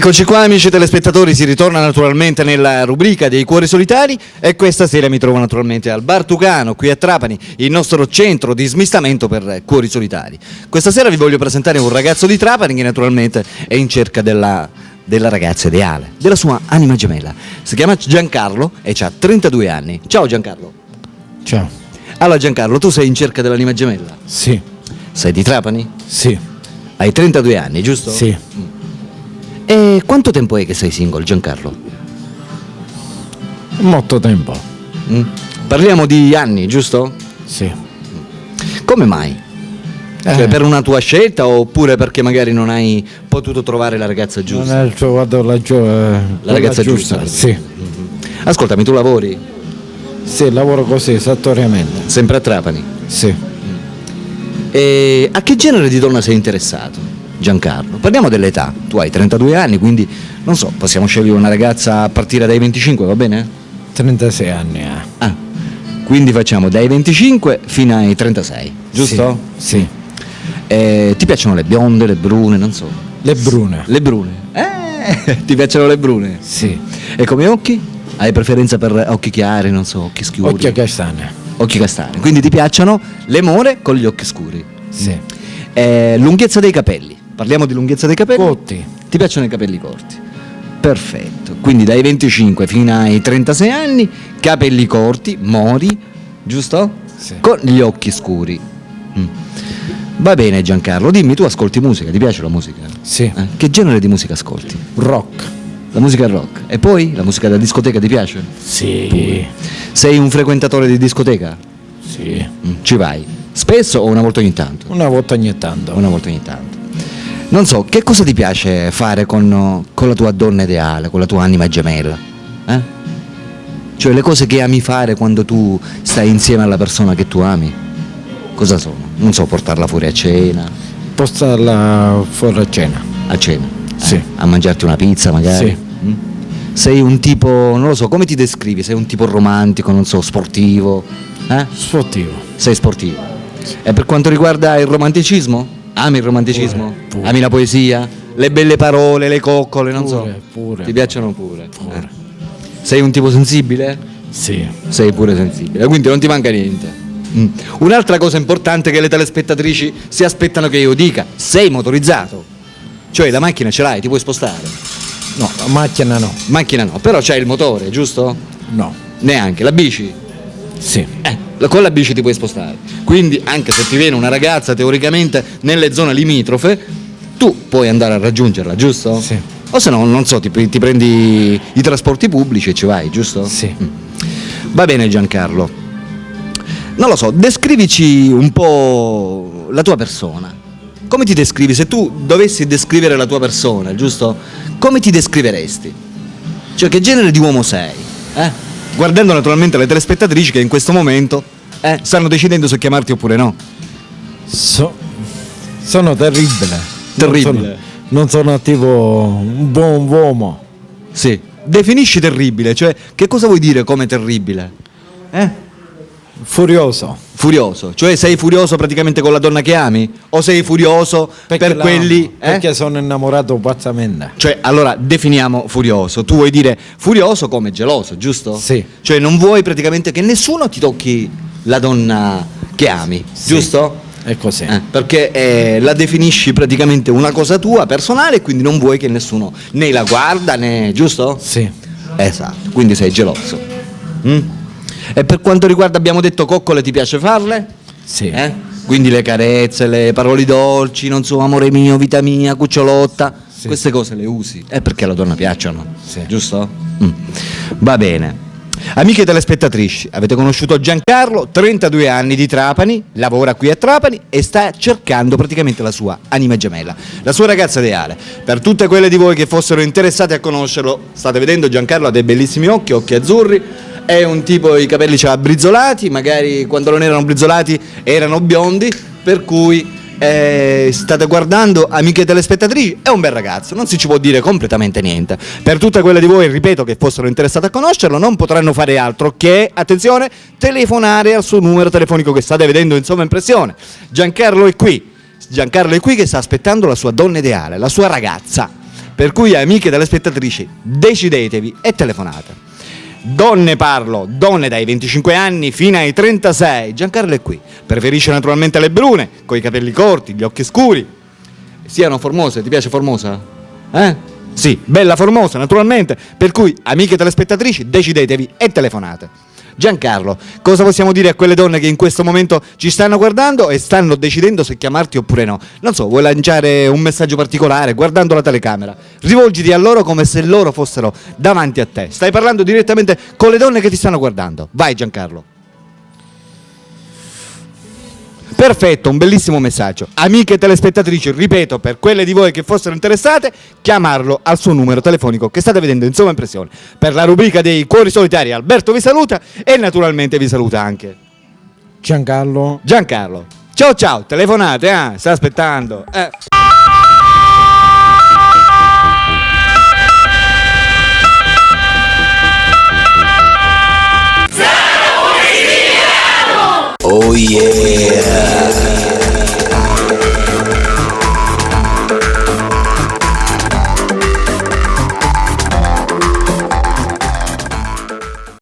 Eccoci qua amici telespettatori, si ritorna naturalmente nella rubrica dei cuori solitari e questa sera mi trovo naturalmente al Bar Tucano qui a Trapani, il nostro centro di smistamento per cuori solitari. Questa sera vi voglio presentare un ragazzo di Trapani che naturalmente è in cerca della ragazza ideale, della sua anima gemella. Si chiama Giancarlo e ha 32 anni. Ciao Giancarlo. Ciao. Allora Giancarlo, tu sei in cerca dell'anima gemella? Sì. Sei di Trapani? Sì. Hai 32 anni, giusto? Sì. E quanto tempo è che sei single, Giancarlo? Molto tempo. Parliamo di anni, giusto? Sì. Come mai? Cioè, per una tua scelta oppure perché magari non hai potuto trovare la ragazza Non giusta? hai trovato la ragazza giusta. Sì. Ascoltami, tu lavori Sì, lavoro così, esattoriamente. sempre a Trapani. Sì. E a che genere di donna sei interessato, Giancarlo? Parliamo dell'età. Tu hai 32 anni, quindi non so, possiamo scegliere una ragazza a partire dai 25, va bene? 36 anni ha. Ah, quindi facciamo dai 25 fino ai 36, giusto? Sì. Ti piacciono le bionde, le brune, non so? Le brune. Le brune? Ti piacciono le brune? Sì. E come occhi? Hai preferenza per occhi chiari, non so, occhi scuri? Occhio castane. Occhi castani. Quindi ti piacciono le more con gli occhi scuri? Sì. Lunghezza dei capelli. Parliamo di lunghezza dei capelli? Corti. Ti piacciono i capelli corti? Perfetto. Quindi dai 25 fino ai 36 anni, capelli corti, mori, giusto? Sì. Con gli occhi scuri. Va bene Giancarlo, dimmi, tu ascolti musica, ti piace la musica? Sì. Che genere di musica ascolti? Rock. La musica rock. E poi la musica da discoteca ti piace? Sì. Sei un frequentatore di discoteca? Sì. Ci vai? Spesso o una volta ogni tanto? Una volta ogni tanto. Una volta ogni tanto. Non so, che cosa ti piace fare con la tua donna ideale, con la tua anima gemella? Cioè le cose che ami fare quando tu stai insieme alla persona che tu ami? Cosa sono? Non so, portarla fuori a cena? Postarla fuori a cena. A cena? Sì. A mangiarti una pizza magari? Sì. Sei un tipo, non lo so, come ti descrivi? Sei un tipo romantico, non so, sportivo? Sportivo. Sei sportivo. E per quanto riguarda il romanticismo? Ami il romanticismo? Pure. Ami la poesia? Le belle parole, le coccole, non so? Pure. Ti piacciono pure? Sei un tipo sensibile? Sì. Sei pure sensibile, quindi non ti manca niente. Un'altra cosa importante che le telespettatrici si aspettano che io dica: sei motorizzato? Cioè la macchina ce l'hai, ti puoi spostare? No, la macchina no. Macchina no, però c'hai il motore, giusto? No. Neanche, la bici? Sì. Con la bici ti puoi spostare, quindi anche se ti viene una ragazza teoricamente nelle zone limitrofe, tu puoi andare a raggiungerla, giusto? Sì. O se no, non so, ti prendi i trasporti pubblici e ci vai, giusto? Sì. Va bene Giancarlo, non lo so, descrivici un po' la tua persona. Come ti descrivi? Se tu dovessi descrivere la tua persona, giusto? Come ti descriveresti? Cioè che genere di uomo sei? Guardando naturalmente le telespettatrici che in questo momento stanno decidendo se chiamarti oppure no. Sono terribile. Terribile. Non sono tipo un buon uomo. Sì. Definisci terribile, cioè che cosa vuoi dire come terribile? Furioso. Furioso, cioè sei furioso praticamente con la donna che ami? O sei furioso per quelli... Perché sono innamorato pazzamente. Cioè, allora, definiamo furioso. Tu vuoi dire furioso come geloso, giusto? Sì. Cioè non vuoi praticamente che nessuno ti tocchi la donna che ami, Sì. giusto? È così. Perché la definisci praticamente una cosa tua, personale, e quindi non vuoi che nessuno né la guarda né... giusto? Sì. Esatto, quindi sei geloso. E per quanto riguarda, abbiamo detto coccole, ti piace farle? Sì. Quindi le carezze, le parole dolci, non so, amore mio, vita mia, cucciolotta, Sì. queste cose le usi, perché alla donna piacciono, Sì. giusto? Va bene. Amiche telespettatrici, avete conosciuto Giancarlo, 32 anni di Trapani, lavora qui a Trapani e sta cercando praticamente la sua anima gemella, la sua ragazza ideale. Per tutte quelle di voi che fossero interessate a conoscerlo, state vedendo Giancarlo ha dei bellissimi occhi, occhi azzurri, è un tipo, i capelli ce l'ha brizzolati, magari quando non erano brizzolati erano biondi, per cui state guardando, amiche telespettatrici, è un bel ragazzo, non si ci può dire completamente niente. Per tutte quelle di voi, ripeto, che fossero interessate a conoscerlo, non potranno fare altro che, attenzione, telefonare al suo numero telefonico che state vedendo in sovraimpressione. Giancarlo è qui che sta aspettando la sua donna ideale, la sua ragazza. Per cui, amiche telespettatrici, decidetevi e telefonate. Donne parlo, donne dai 25 anni fino ai 36. Giancarlo è qui. Preferisce naturalmente le brune, con i capelli corti, gli occhi scuri. Siano formose, ti piace Formosa? Sì, bella Formosa, naturalmente. Per cui, amiche telespettatrici, decidetevi e telefonate. Giancarlo, cosa possiamo dire a quelle donne che in questo momento ci stanno guardando e stanno decidendo se chiamarti oppure no? Non so, vuoi lanciare un messaggio particolare guardando la telecamera? Rivolgiti a loro come se loro fossero davanti a te. Stai parlando direttamente con le donne che ti stanno guardando. Vai Giancarlo. Perfetto, un bellissimo messaggio. Amiche telespettatrici, ripeto, per quelle di voi che fossero interessate, chiamarlo al suo numero telefonico che state vedendo in sovraimpressione. Per la rubrica dei cuori solitari, Alberto vi saluta e naturalmente vi saluta anche Giancarlo. Ciao ciao, telefonate, sta aspettando. Oh yeah.